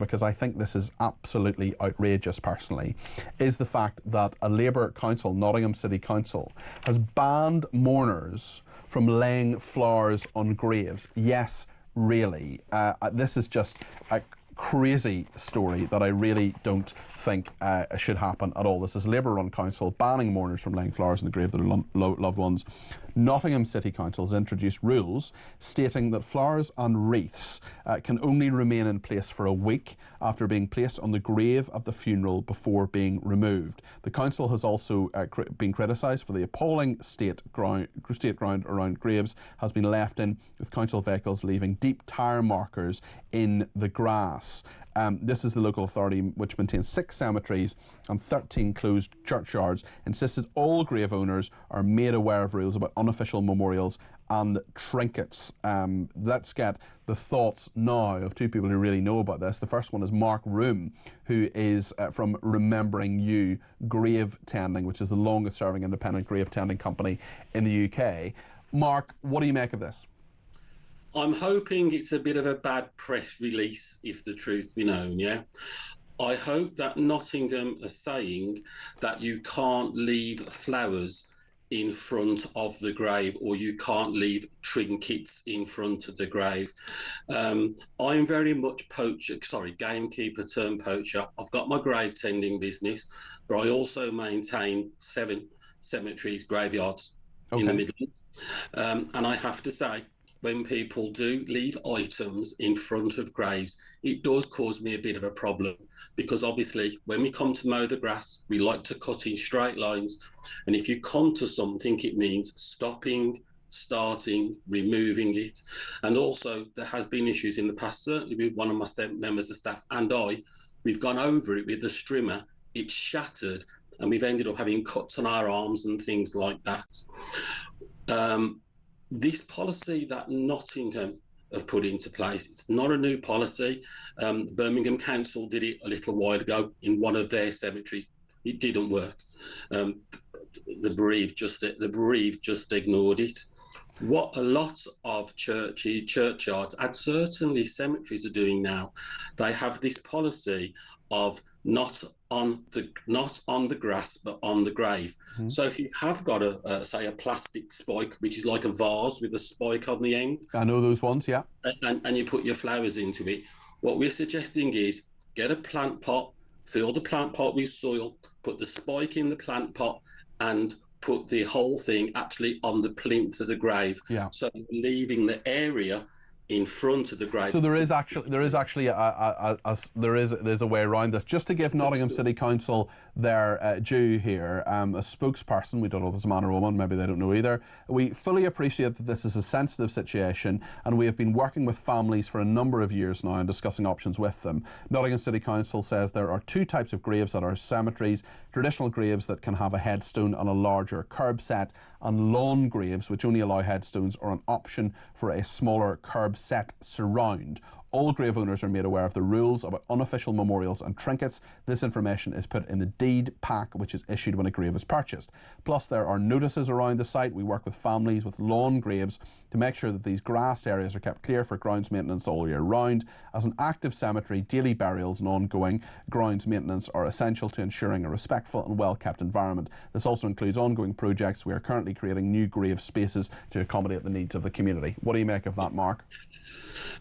because I think this is absolutely outrageous personally, is the fact that a Labour council, Nottingham City Council, has banned mourners from laying flowers on graves. Yes, really. This is just a crazy story that I really don't think should happen at all. This is Labour-run council banning mourners from laying flowers in the grave of their loved ones. Nottingham City Council has introduced rules stating that flowers and wreaths can only remain in place for a week after being placed on the grave of the funeral before being removed. The council has also been criticised for the appalling state ground around graves has been left in, with council vehicles leaving deep tyre markers in the grass. This is the local authority, which maintains 6 cemeteries and 13 closed churchyards, insisted all grave owners are made aware of rules about unofficial memorials and trinkets. Let's get the thoughts now of 2 people who really know about this. The first one is Mark Room, who is from Remembering You Grave Tending, which is the longest serving independent grave tending company in the UK. Mark, what do you make of this? I'm hoping it's a bit of a bad press release, if the truth be known, yeah? I hope that Nottingham are saying that you can't leave flowers in front of the grave, or you can't leave trinkets in front of the grave. I'm very much gamekeeper turned poacher. I've got my grave tending business, but I also maintain 7 cemeteries, graveyards in the Midlands. And I have to say, when people do leave items in front of graves, it does cause me a bit of a problem, because obviously when we come to mow the grass, we like to cut in straight lines. And if you come to something, it means stopping, starting, removing it. And also there has been issues in the past, certainly with one of my members of staff and we've gone over it with the strimmer, it's shattered, and we've ended up having cuts on our arms and things like that. This policy that Nottingham have put into place, it's not a new policy. Birmingham Council did it a little while ago in one of their cemeteries. It didn't work. The bereaved just ignored it. What a lot of churchyards, and certainly cemeteries are doing now, they have this policy of not on the grass, but on the grave. So if you have got say a plastic spike, which is like a vase with a spike on the end. I know those ones, yeah. And you put your flowers into it. What we're suggesting is get a plant pot, fill the plant pot with soil, put the spike in the plant pot, and put the whole thing actually on the plinth of the grave. Yeah. So leaving the area in front of the grave. So there's a way around this. Just to give Nottingham City Council their due here, a spokesperson, we don't know if it's a man or a woman, maybe they don't know either. We fully appreciate that this is a sensitive situation, and we have been working with families for a number of years now and discussing options with them. Nottingham City Council says there are 2 types of graves at our cemeteries: traditional graves that can have a headstone and a larger curb set, and lawn graves which only allow headstones or an option for a smaller curb set surround. All grave owners are made aware of the rules about unofficial memorials and trinkets. This information is put in the deed pack, which is issued when a grave is purchased. Plus, there are notices around the site. We work with families with lawn graves to make sure that these grassed areas are kept clear for grounds maintenance all year round. As an active cemetery, daily burials and ongoing grounds maintenance are essential to ensuring a respectful and well-kept environment. This also includes ongoing projects. We are currently creating new grave spaces to accommodate the needs of the community. What do you make of that, Mark?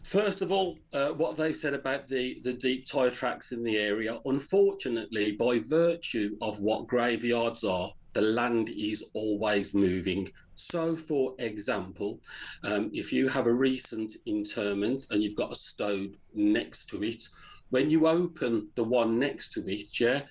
First of all, what they said about the deep tyre tracks in the area, unfortunately, by virtue of what graveyards are, the land is always moving. So, for example, if you have a recent interment and you've got a stone next to it, when you open the one next to it,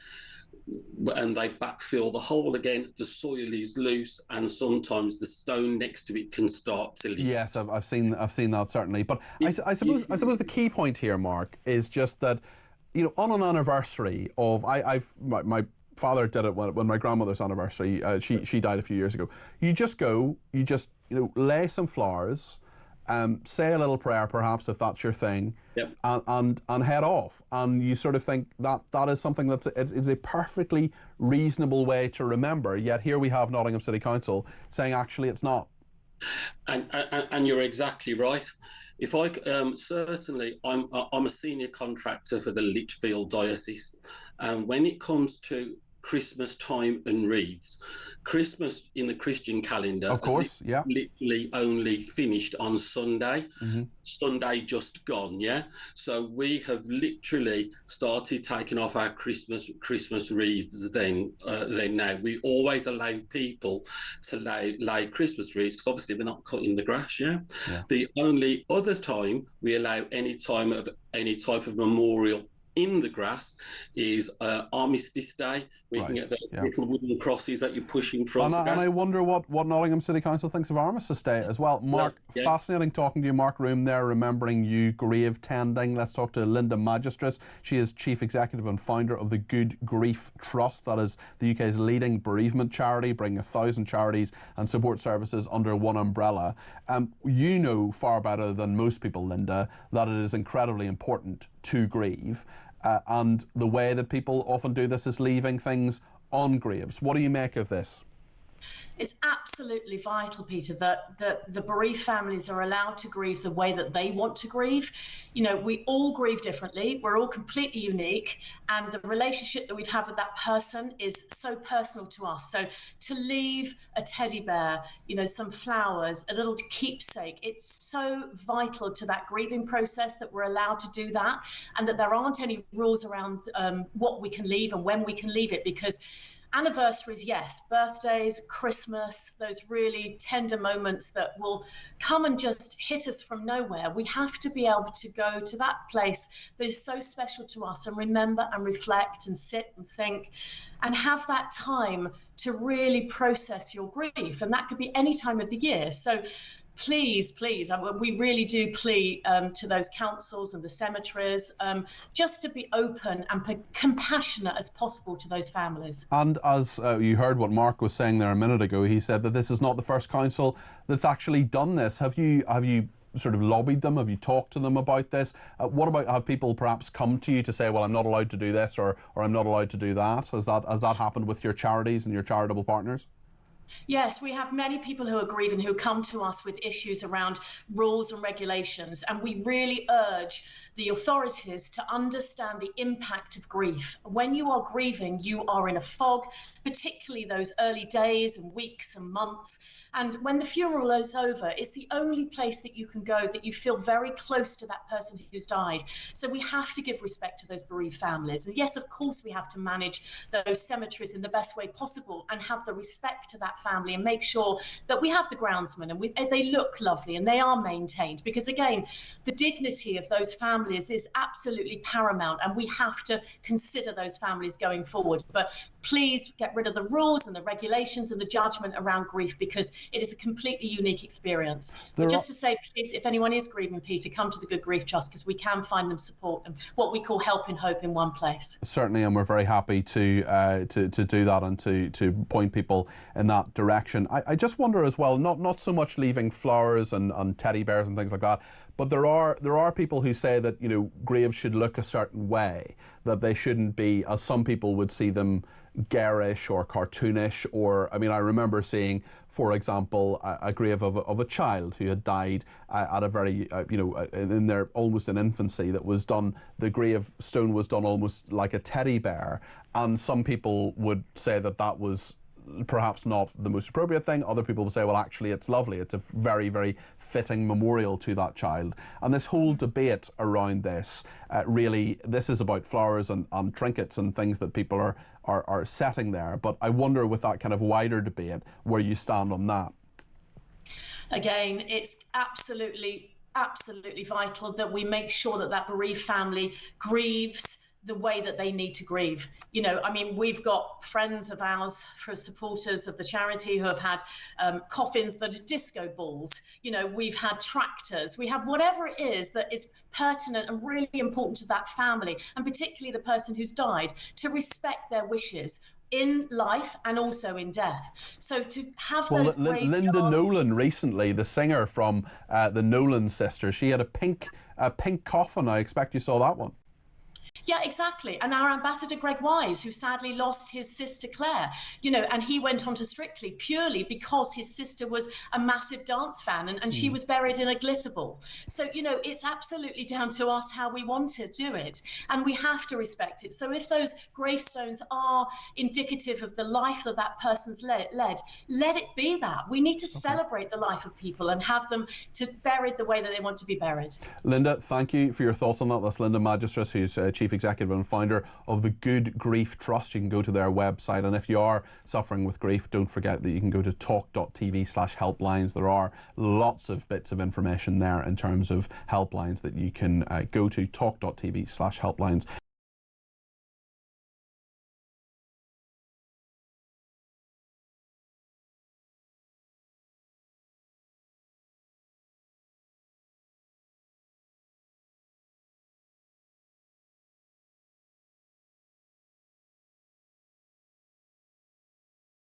and they backfill the hole again, the soil is loose, and sometimes the stone next to it can start to leak. Yes, I've seen that, certainly. But I suppose the key point here, Mark, is just that, on an anniversary of my father did it when my grandmother's anniversary. She died a few years ago. You just lay some flowers. Say a little prayer, perhaps, if that's your thing, yep. and head off. And you sort of think that is something that's it's a perfectly reasonable way to remember. Yet here we have Nottingham City Council saying actually it's not. And you're exactly right. If I certainly, I'm a senior contractor for the Lichfield Diocese, and when it comes to Christmas time and wreaths, Christmas in the Christian calendar Of course, yeah. literally only finished on Sunday. Mm-hmm. Sunday just gone, yeah. So we have literally started taking off our Christmas wreaths. Then now we always allow people to lay Christmas wreaths because obviously they're not cutting the grass, yeah. The only other time we allow any type of memorial in the grass is Armistice Day. We can get the little wooden crosses that you push in front. And I wonder what Nottingham City Council thinks of Armistice Day as well. Mark, fascinating talking to you. Mark Room there, remembering you, grave tending. Let's talk to Linda Magistris. She is Chief Executive and founder of the Good Grief Trust. That is the UK's leading bereavement charity, bringing 1,000 charities and support services under one umbrella. You know far better than most people, Linda, that it is incredibly important to grieve. And the way that people often do this is leaving things on graves. What do you make of this? It's absolutely vital, Peter, that the bereaved families are allowed to grieve the way that they want to grieve. You know, we all grieve differently. We're all completely unique. And the relationship that we've had with that person is so personal to us. So to leave a teddy bear, you know, some flowers, a little keepsake, it's so vital to that grieving process that we're allowed to do that, and that there aren't any rules around what we can leave and when we can leave it, because anniversaries, yes, birthdays, Christmas, those really tender moments that will come and just hit us from nowhere. We have to be able to go to that place that is so special to us and remember and reflect and sit and think and have that time to really process your grief. And that could be any time of the year. So please, we really do plead to those councils and the cemeteries just to be open and compassionate as possible to those families. And as you heard what Mark was saying there a minute ago, he said that this is not the first council that's actually done this. Have you sort of lobbied them? Have you talked to them about this? What about, have people perhaps come to you to say, well, I'm not allowed to do this or I'm not allowed to do that? Has that happened with your charities and your charitable partners? Yes, we have many people who are grieving who come to us with issues around rules and regulations, and we really urge the authorities to understand the impact of grief. When you are grieving, you are in a fog, particularly those early days and weeks and months. And when the funeral is over, it's the only place that you can go that you feel very close to that person who's died. So we have to give respect to those bereaved families. And yes, of course, we have to manage those cemeteries in the best way possible and have the respect to that family and make sure that we have the groundsmen and they look lovely and they are maintained. Because again, the dignity of those families is absolutely paramount, and we have to consider those families going forward. But please get rid of the rules and the regulations and the judgment around grief, because it is a completely unique experience. But just to say, please, if anyone is grieving, Peter, come to the Good Grief Trust, because we can find them support and what we call help and hope in one place. Certainly, and we're very happy to do that and to point people in that direction. I just wonder as well, not so much leaving flowers and teddy bears and things like that, but there are people who say that, you know, graves should look a certain way, that they shouldn't be, as some people would see them, garish or cartoonish. Or, I mean, I remember seeing, for example, a grave of a child who had died at a very, in their almost in infancy, that was done, the gravestone was done almost like a teddy bear. And some people would say that that was perhaps not the most appropriate thing. Other people will say, well, actually, it's lovely. It's a very, very fitting memorial to that child. And this whole debate around this, really, this is about flowers and trinkets and things that people are setting there. But I wonder, with that kind of wider debate, where you stand on that. Again, it's absolutely vital that we make sure that that bereaved family grieves the way that they need to grieve. You know, I mean, we've got friends of ours, for supporters of the charity, who have had coffins that are disco balls. You know, we've had tractors. We have whatever it is that is pertinent and really important to that family, and particularly the person who's died, to respect their wishes in life and also in death. So to have those Linda Nolan recently, the singer from the Nolan sisters, she had a pink coffin. I expect you saw that one. Yeah, exactly. And our ambassador, Greg Wise, who sadly lost his sister Claire, you know, and he went on to Strictly purely because his sister was a massive dance fan, and she was buried in a glitter ball. So, you know, it's absolutely down to us how we want to do it, and we have to respect it. So if those gravestones are indicative of the life that that person's led, let it be that. We need to celebrate the life of people and have them buried the way that they want to be buried. Linda, thank you for your thoughts on that. That's Linda Magistris, who's Chief Executive and founder of the Good Grief Trust. You can go to their website, and if you are suffering with grief, don't forget that you can go to talk.tv/helplines. There are lots of bits of information there in terms of helplines that you can go to, talk.tv/helplines.